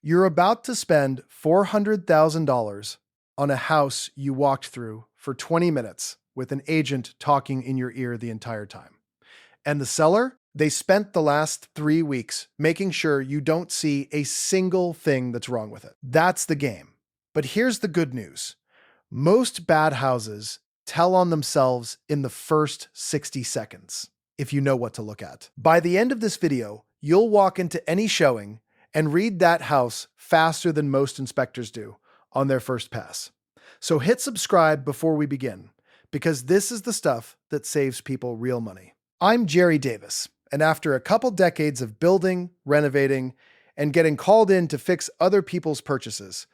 You're about to spend $400,000 on a house you walked through for 20 minutes with an agent talking in your ear the entire time. And the seller, they spent the last 3 weeks making sure you don't see a single thing that's wrong with it. That's the game. But here's the good news. Most bad houses tell on themselves in the first 60 seconds, if you know what to look at. By the end of this video, you'll walk into any showing and read that house faster than most inspectors do on their first pass. So hit subscribe before we begin, because this is the stuff that saves people real money. I'm Jerry Davis, and after a couple decades of building, renovating, and getting called in to fix other people's purchases,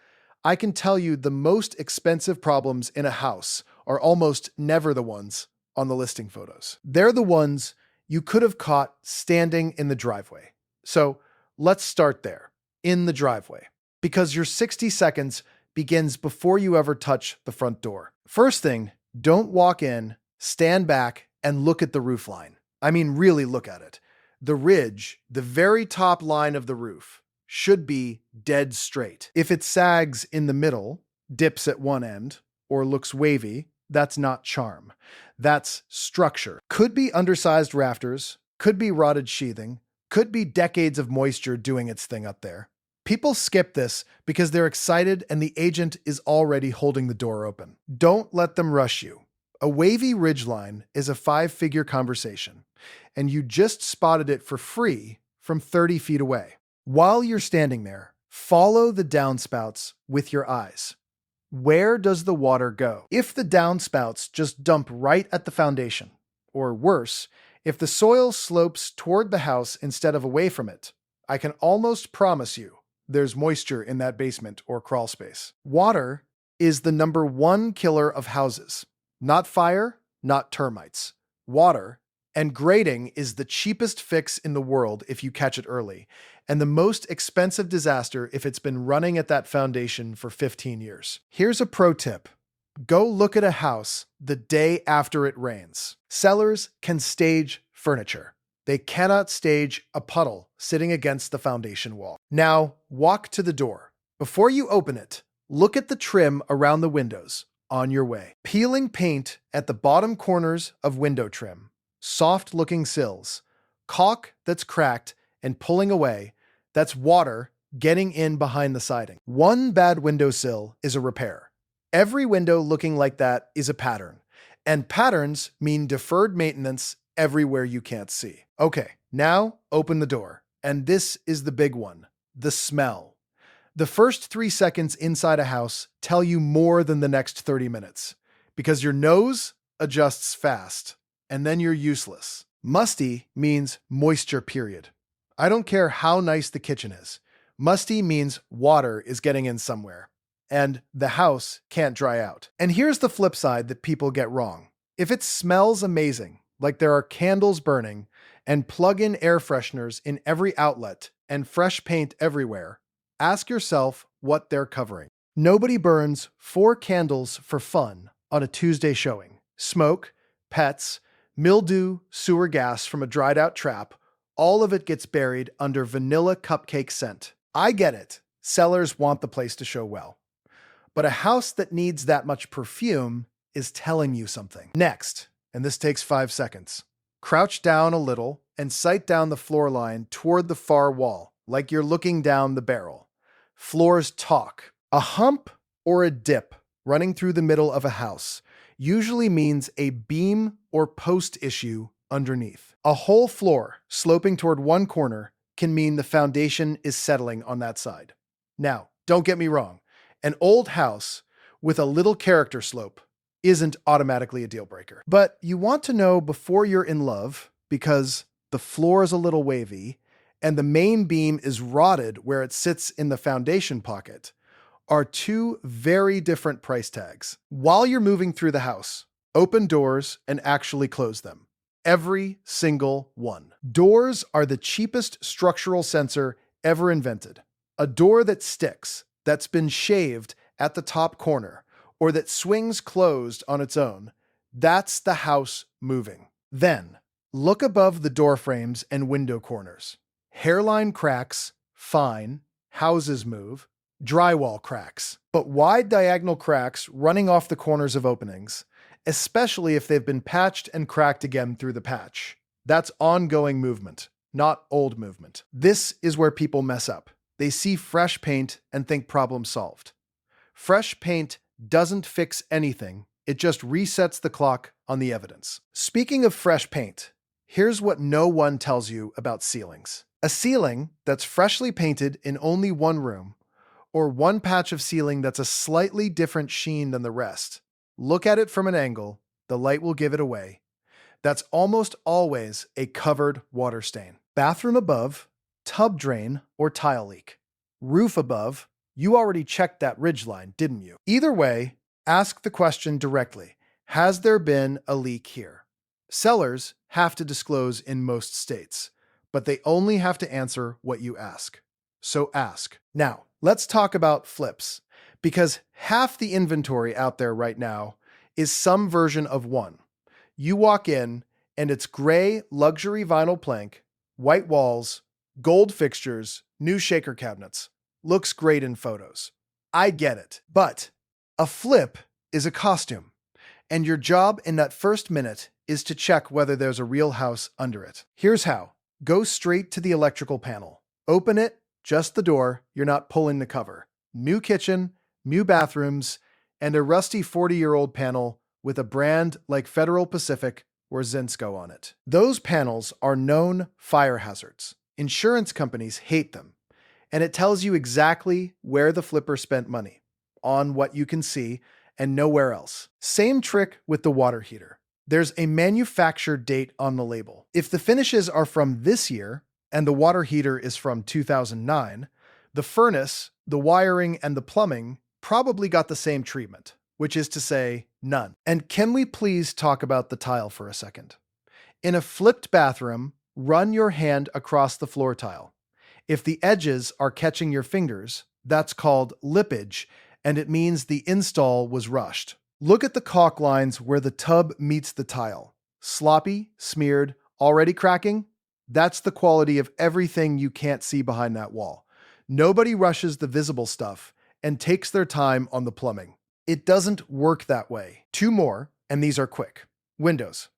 I can tell you the most expensive problems in a house are almost never the ones on the listing photos. They're the ones you could have caught standing in the driveway. So let's start there, in the driveway, because your 60 seconds begins before you ever touch the front door. First thing, don't walk in, stand back, and look at the roof line. I mean, really look at it. The ridge, the very top line of the roof, should be dead straight. If it sags in the middle, dips at one end, or looks wavy, that's not charm. That's structure. Could be undersized rafters, could be rotted sheathing, could be decades of moisture doing its thing up there. People skip this because they're excited and the agent is already holding the door open. Don't let them rush you. A wavy ridgeline is a 5-figure conversation, and you just spotted it for free from 30 feet away. While you're standing there, follow the downspouts with your eyes. Where does the water go? If the downspouts just dump right at the foundation, or worse, if the soil slopes toward the house instead of away from it, I can almost promise you there's moisture in that basement or crawl space. Water is the #1 killer of houses. Not fire, not termites. Water, and grading is the cheapest fix in the world if you catch it early, and the most expensive disaster if it's been running at that foundation for 15 years. Here's a pro tip. Go look at a house the day after it rains. Sellers can stage furniture. They cannot stage a puddle sitting against the foundation wall. Now, walk to the door. Before you open it, look at the trim around the windows on your way. Peeling paint at the bottom corners of window trim, soft-looking sills, caulk that's cracked and pulling away, that's water getting in behind the siding. One bad windowsill is a repair. Every window looking like that is a pattern, and patterns mean deferred maintenance everywhere you can't see. Okay, now open the door, and this is the big one, the smell. The first 3 seconds inside a house tell you more than the next 30 minutes, because your nose adjusts fast, and then you're useless. Musty means moisture, period. I don't care how nice the kitchen is. Musty means water is getting in somewhere, and the house can't dry out. And here's the flip side that people get wrong. If it smells amazing, like there are candles burning and plug-in air fresheners in every outlet and fresh paint everywhere, ask yourself what they're covering. Nobody burns 4 candles for fun on a Tuesday showing. Smoke, pets, mildew, sewer gas from a dried-out trap, all of it gets buried under vanilla cupcake scent. I get it. Sellers want the place to show well. But a house that needs that much perfume is telling you something. Next, and this takes 5 seconds, crouch down a little and sight down the floor line toward the far wall, like you're looking down the barrel. Floors talk. A hump or a dip running through the middle of a house usually means a beam or post issue underneath. A whole floor sloping toward one corner can mean the foundation is settling on that side. Now, don't get me wrong. An old house with a little character slope isn't automatically a deal breaker. But you want to know before you're in love, because the floor is a little wavy and the main beam is rotted where it sits in the foundation pocket, are 2 very different price tags. While you're moving through the house, open doors and actually close them. Every single one. Doors are the cheapest structural sensor ever invented. A door that sticks, that's been shaved at the top corner, or that swings closed on its own, that's the house moving. Then, look above the door frames and window corners. Hairline cracks, fine. houses move, drywall cracks. But wide diagonal cracks running off the corners of openings, especially if they've been patched and cracked again through the patch. That's ongoing movement, not old movement. This is where people mess up. They see fresh paint and think problem solved. Fresh paint doesn't fix anything, it just resets the clock on the evidence. Speaking of fresh paint, here's what no one tells you about ceilings. A ceiling that's freshly painted in only one room, or one patch of ceiling that's a slightly different sheen than the rest. Look at it from an angle, the light will give it away. That's almost always a covered water stain. Bathroom above, tub drain or tile leak. Roof above, you already checked that ridgeline, didn't you? Either way, ask the question directly. Has there been a leak here? Sellers have to disclose in most states, but they only have to answer what you ask. So ask. Now, let's talk about flips, because half the inventory out there right now is some version of one. You walk in, and it's gray luxury vinyl plank, white walls, gold fixtures, new shaker cabinets. Looks great in photos. I get it. But a flip is a costume, and your job in that first minute is to check whether there's a real house under it. Here's how. Go straight to the electrical panel. Open it, just the door, you're not pulling the cover. New kitchen, new bathrooms, and a rusty 40-year-old panel with a brand like Federal Pacific or Zinsco on it. Those panels are known fire hazards. Insurance companies hate them, and it tells you exactly where the flipper spent money, on what you can see, and nowhere else. Same trick with the water heater. There's a manufacture date on the label. If the finishes are from this year, and the water heater is from 2009, the furnace, the wiring, and the plumbing probably got the same treatment, which is to say, none. And can we please talk about the tile for a second? In a flipped bathroom, run your hand across the floor tile. If the edges are catching your fingers, that's called lippage, and it means the install was rushed. Look at the caulk lines where the tub meets the tile. Sloppy, smeared, already cracking? That's the quality of everything you can't see behind that wall. Nobody rushes the visible stuff and takes their time on the plumbing. It doesn't work that way. Two more, and these are quick. Windows.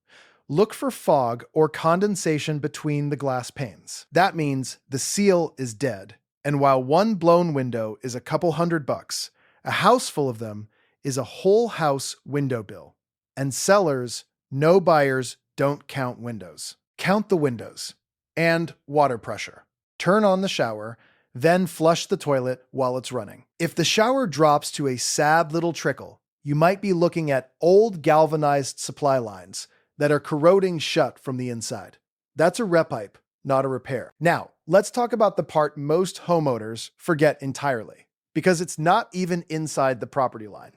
Look for fog or condensation between the glass panes. That means the seal is dead, and while one blown window is a couple $100, a house full of them is a whole house window bill. And sellers, no buyers, don't count windows. Count the windows. And water pressure. Turn on the shower, then flush the toilet while it's running. If the shower drops to a sad little trickle, you might be looking at old galvanized supply lines that are corroding shut from the inside. That's a rep pipe, not a repair. Now, let's talk about the part most homeowners forget entirely, because it's not even inside the property line.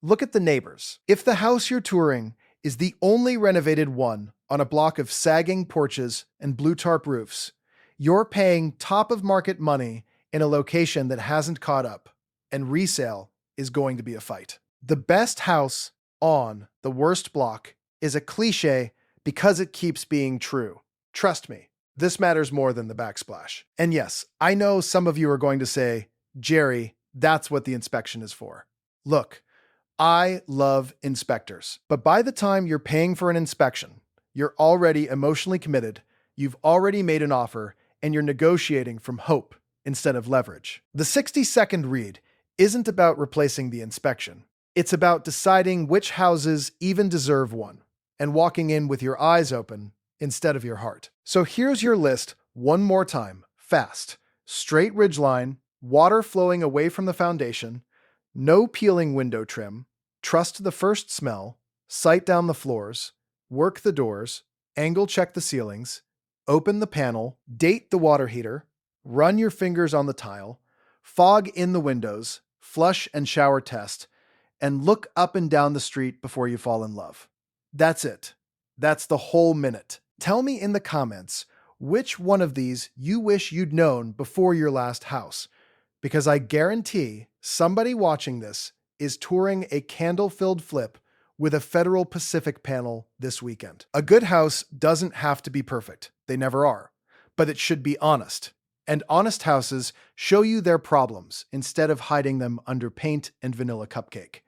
Look at the neighbors. If the house you're touring is the only renovated one on a block of sagging porches and blue tarp roofs, you're paying top-of-market money in a location that hasn't caught up, and resale is going to be a fight. The best house on the worst block is a cliche because it keeps being true. Trust me, this matters more than the backsplash. And yes, I know some of you are going to say, Jerry, that's what the inspection is for. Look, I love inspectors, but by the time you're paying for an inspection, you're already emotionally committed, you've already made an offer, and you're negotiating from hope instead of leverage. The 60-second read isn't about replacing the inspection. It's about deciding which houses even deserve one, and walking in with your eyes open instead of your heart. So here's your list one more time, fast. Straight ridgeline, water flowing away from the foundation, no peeling window trim, trust the first smell, sight down the floors, work the doors, angle check the ceilings, open the panel, date the water heater, run your fingers on the tile, fog in the windows, flush and shower test, and look up and down the street before you fall in love. That's it. That's the whole minute. Tell me in the comments which one of these you wish you'd known before your last house, because I guarantee somebody watching this is touring a candle-filled flip with a Federal Pacific panel this weekend. A good house doesn't have to be perfect. They never are. But it should be honest. And honest houses show you their problems instead of hiding them under paint and vanilla cupcake.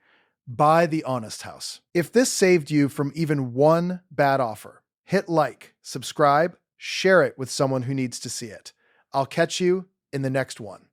Buy the honest house. If this saved you from even one bad offer, hit like, subscribe, share it with someone who needs to see it. I'll catch you in the next one.